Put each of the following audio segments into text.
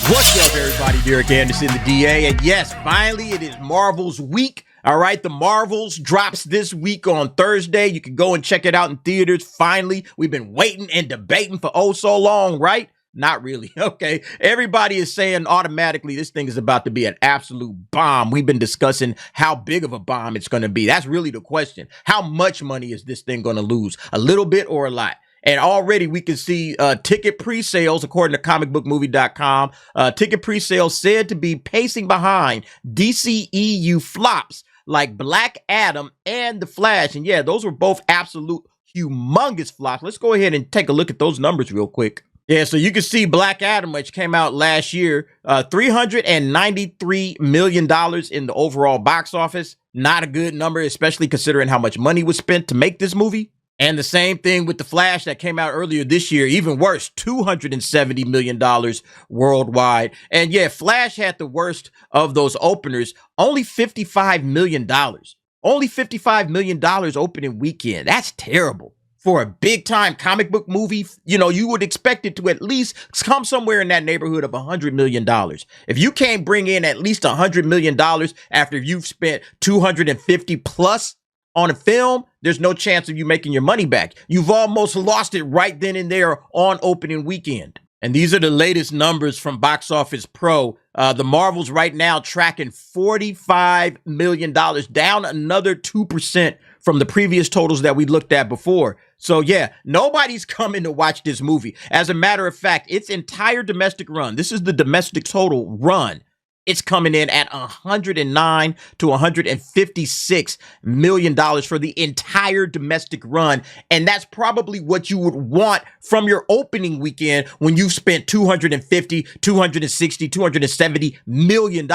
What's up, everybody? Derek Anderson, the DA. And yes, finally, it is Marvel's week. All right, the Marvels drops this week on Thursday. You can go and check it out in theaters. Finally, we've been waiting and debating for oh so long, right? Not really. Okay. Everybody is saying automatically this thing is about to be an absolute bomb. We've been discussing how big of a bomb it's going to be. That's really the question. How much money is this thing going to lose? A little bit or a lot? And already we can see ticket pre-sales, according to comicbookmovie.com, ticket pre-sales said to be pacing behind DCEU flops like Black Adam and The Flash. And yeah, those were both absolute humongous flops. Let's go ahead and take a look at those numbers real quick. Yeah, so you can see Black Adam, which came out last year, $393 million in the overall box office. Not a good number, especially considering how much money was spent to make this movie. And the same thing with The Flash that came out earlier this year, even worse, $270 million worldwide. And yeah, Flash had the worst of those openers, only $55 million. Only $55 million opening weekend. That's terrible. For a big time comic book movie, you know, you would expect it to at least come somewhere in that neighborhood of $100 million. If you can't bring in at least $100 million after you've spent 250 plus on a film, there's no chance of you making your money back. You've almost lost it right then and there on opening weekend. And these are the latest numbers from Box Office Pro. The Marvels right now tracking $45 million, down another 2% from the previous totals that we looked at before. So yeah, nobody's coming to watch this movie. As a matter of fact, its entire domestic run, this is the domestic total run, it's coming in at $109 to $156 million for the entire domestic run. And that's probably what you would want from your opening weekend when you've spent $250, $260, $270 million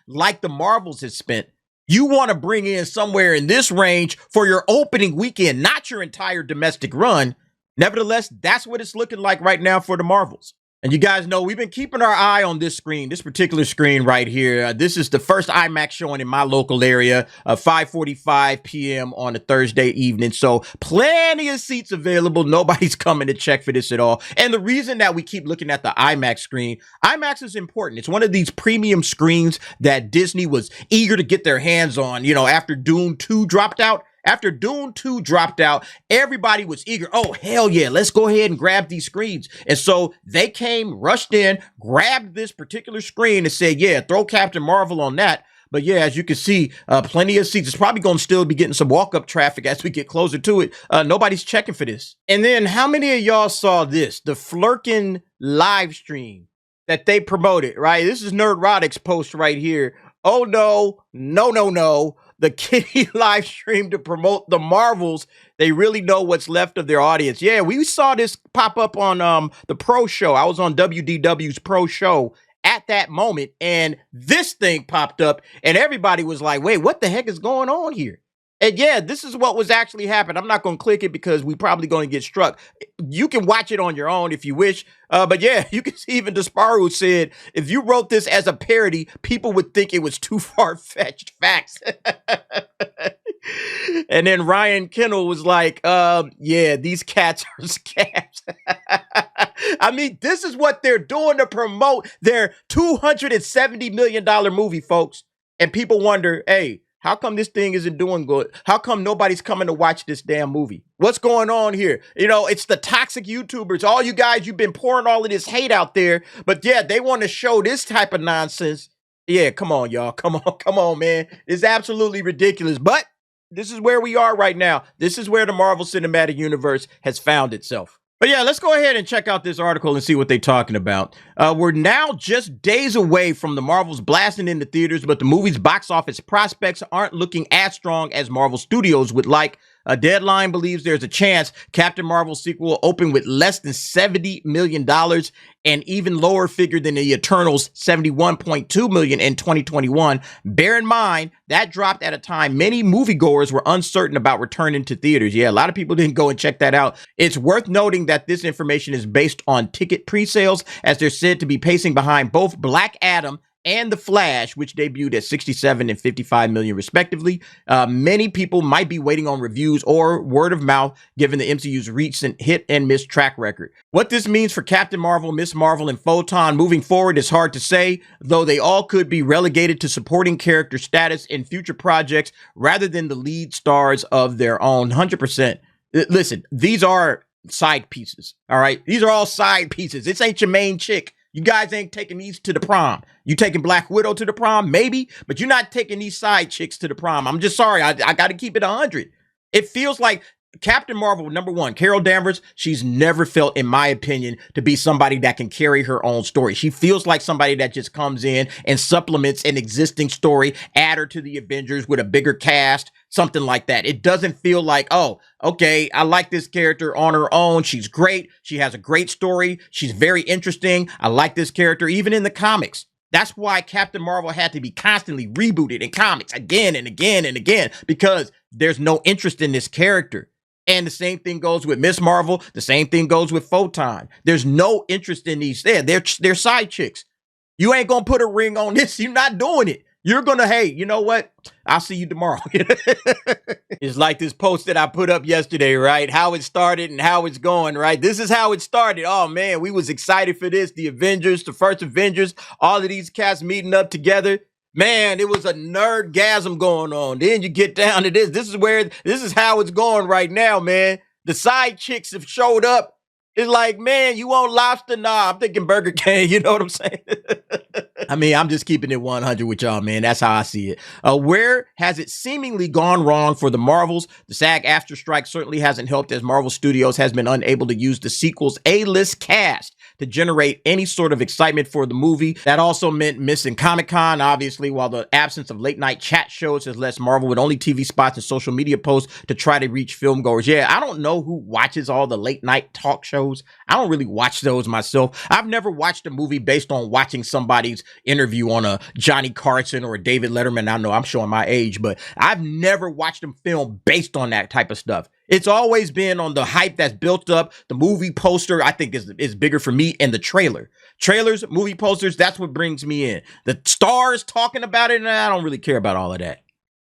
like the Marvels has spent. You want to bring in somewhere in this range for your opening weekend, not your entire domestic run. Nevertheless, that's what it's looking like right now for the Marvels. And you guys know we've been keeping our eye on this screen, this particular screen right here. This is the first IMAX showing in my local area, 5:45 p.m. on a Thursday evening. So plenty of seats available. Nobody's coming to check for this at all. And the reason that we keep looking at the IMAX screen, IMAX is important. It's one of these premium screens that Disney was eager to get their hands on, you know, after Dune 2 dropped out. After Dune 2 dropped out, everybody was eager. Oh, hell yeah, let's go ahead and grab these screens. And so they came, rushed in, grabbed this particular screen and said, yeah, throw Captain Marvel on that. But yeah, as you can see, plenty of seats. It's probably going to still be getting some walk-up traffic as we get closer to it. Nobody's checking for this. And then how many of y'all saw this? The Flirkin live stream that they promoted, right? This is Nerdrotic's post right here. Oh, no, no, no, no. The Kitty Livestream to promote the Marvels. They really know what's left of their audience. Yeah, we saw this pop up on the Pro Show. I was on WDW's Pro Show at that moment, and this thing popped up, and everybody was like, wait, what the heck is going on here? And yeah, this is what was actually happening. I'm not going to click it because we're probably going to get struck. You can watch it on your own if you wish. But yeah, you can see even Desparu said, if you wrote this as a parody, people would think it was too far-fetched facts. And then Ryan Kennel was like, yeah, these cats are scabs. I mean, this is what they're doing to promote their $270 million movie, folks. And people wonder, hey, how come this thing isn't doing good? How come nobody's coming to watch this damn movie? What's going on here? You know, it's the toxic YouTubers. All you guys, you've been pouring all of this hate out there. But yeah, they want to show this type of nonsense. Yeah, come on, y'all. Come on, man. It's absolutely ridiculous. But this is where we are right now. This is where the Marvel Cinematic Universe has found itself. But yeah, let's go ahead and check out this article and see what they're talking about. We're now just days away from the Marvels blasting into theaters, but the movie's box office prospects aren't looking as strong as Marvel Studios would like. Deadline believes there's a chance Captain Marvel's sequel will open with less than $70 million, an even lower figure than the Eternals' $71.2 million in 2021. Bear in mind, that dropped at a time many moviegoers were uncertain about returning to theaters. Yeah, a lot of people didn't go and check that out. It's worth noting that this information is based on ticket pre-sales, as they're said to be pacing behind both Black Adam and The Flash, which debuted at 67 and 55 million respectively. Many people might be waiting on reviews or word of mouth given the MCU's recent hit and miss track record. What this means for Captain Marvel, Miss Marvel, and Photon moving forward is hard to say, though they all could be relegated to supporting character status in future projects rather than the lead stars of their own. 100%. Listen, these are side pieces, all right? These are all side pieces. This ain't your main chick. You guys ain't taking these to the prom. You taking Black Widow to the prom? Maybe, but you're not taking these side chicks to the prom. I'm just sorry. I got to keep it 100. It feels like Captain Marvel, number one, Carol Danvers, she's never felt, in my opinion, to be somebody that can carry her own story. She feels like somebody that just comes in and supplements an existing story, add her to the Avengers with a bigger cast, something like that. It doesn't feel like, oh, okay, I like this character on her own. She's great. She has a great story. She's very interesting. I like this character, even in the comics. That's why Captain Marvel had to be constantly rebooted in comics again and again and again, because there's no interest in this character. And the same thing goes with Miss Marvel. The same thing goes with Photon. There's no interest in these. They're side chicks. You ain't going to put a ring on this. You're not doing it. You're going to, hey, you know what? I'll see you tomorrow. It's like this post that I put up yesterday, right? How it started and how it's going, right? This is how it started. Oh, man, we was excited for this. The Avengers, the first Avengers, all of these cats meeting up together. Man, it was a nerdgasm going on. Then you get down to this. This is how it's going right now, man. The side chicks have showed up. It's like, man, you want lobster? Nah, I'm thinking Burger King. You know what I'm saying? I mean, I'm just keeping it 100 with y'all, man. That's how I see it. Where has it seemingly gone wrong for the Marvels? The SAG-AFTRA strike certainly hasn't helped, as Marvel Studios has been unable to use the sequel's A-list cast to generate any sort of excitement for the movie. That also meant missing Comic-Con, obviously, while the absence of late-night chat shows has left Marvel with only TV spots and social media posts to try to reach filmgoers. Yeah, I don't know who watches all the late-night talk shows. I don't really watch those myself. I've never watched a movie based on watching somebody's interview on a Johnny Carson or a David Letterman. I know I'm showing my age, but I've never watched them film based on that type of stuff. It's always been on the hype that's built up. The movie poster, I think, is bigger for me, and the trailer. Trailers, movie posters, that's what brings me in. The stars talking about it, and I don't really care about all of that.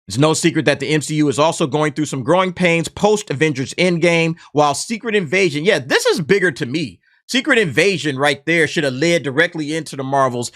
It's no secret that the MCU is also going through some growing pains post-Avengers Endgame, while Secret Invasion, yeah, this is bigger to me. Secret Invasion right there should have led directly into the Marvels,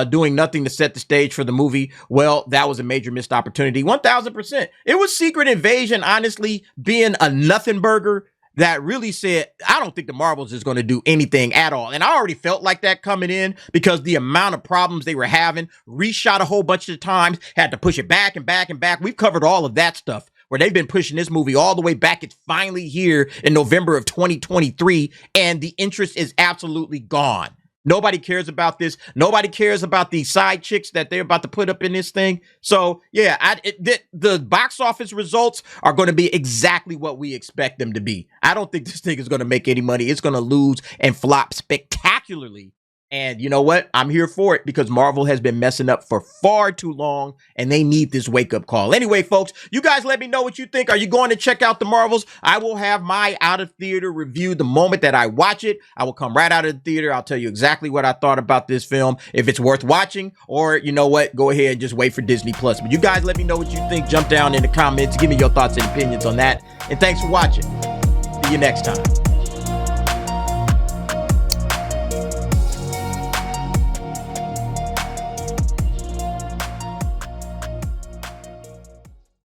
doing nothing to set the stage for the movie. Well, that was a major missed opportunity. 1000%. It was Secret Invasion, honestly, being a nothing burger that really said, I don't think the Marvels is going to do anything at all. And I already felt like that coming in, because the amount of problems they were having, reshot a whole bunch of times, had to push it back and back and back. We've covered all of that stuff, where they've been pushing this movie all the way back. It's finally here in November of 2023, and the interest is absolutely gone. Nobody cares about this. Nobody cares about the side chicks that they're about to put up in this thing. So, yeah, the box office results are going to be exactly what we expect them to be. I don't think this thing is going to make any money. It's going to lose and flop spectacularly. And you know what? I'm here for it, because Marvel has been messing up for far too long, and they need this wake-up call. Anyway, folks, you guys let me know what you think. Are you going to check out the Marvels? I will have my out-of-theater review the moment that I watch it. I will come right out of the theater. I'll tell you exactly what I thought about this film, if it's worth watching, or you know what? Go ahead and just wait for Disney+. But you guys let me know what you think. Jump down in the comments. Give me your thoughts and opinions on that. And thanks for watching. See you next time.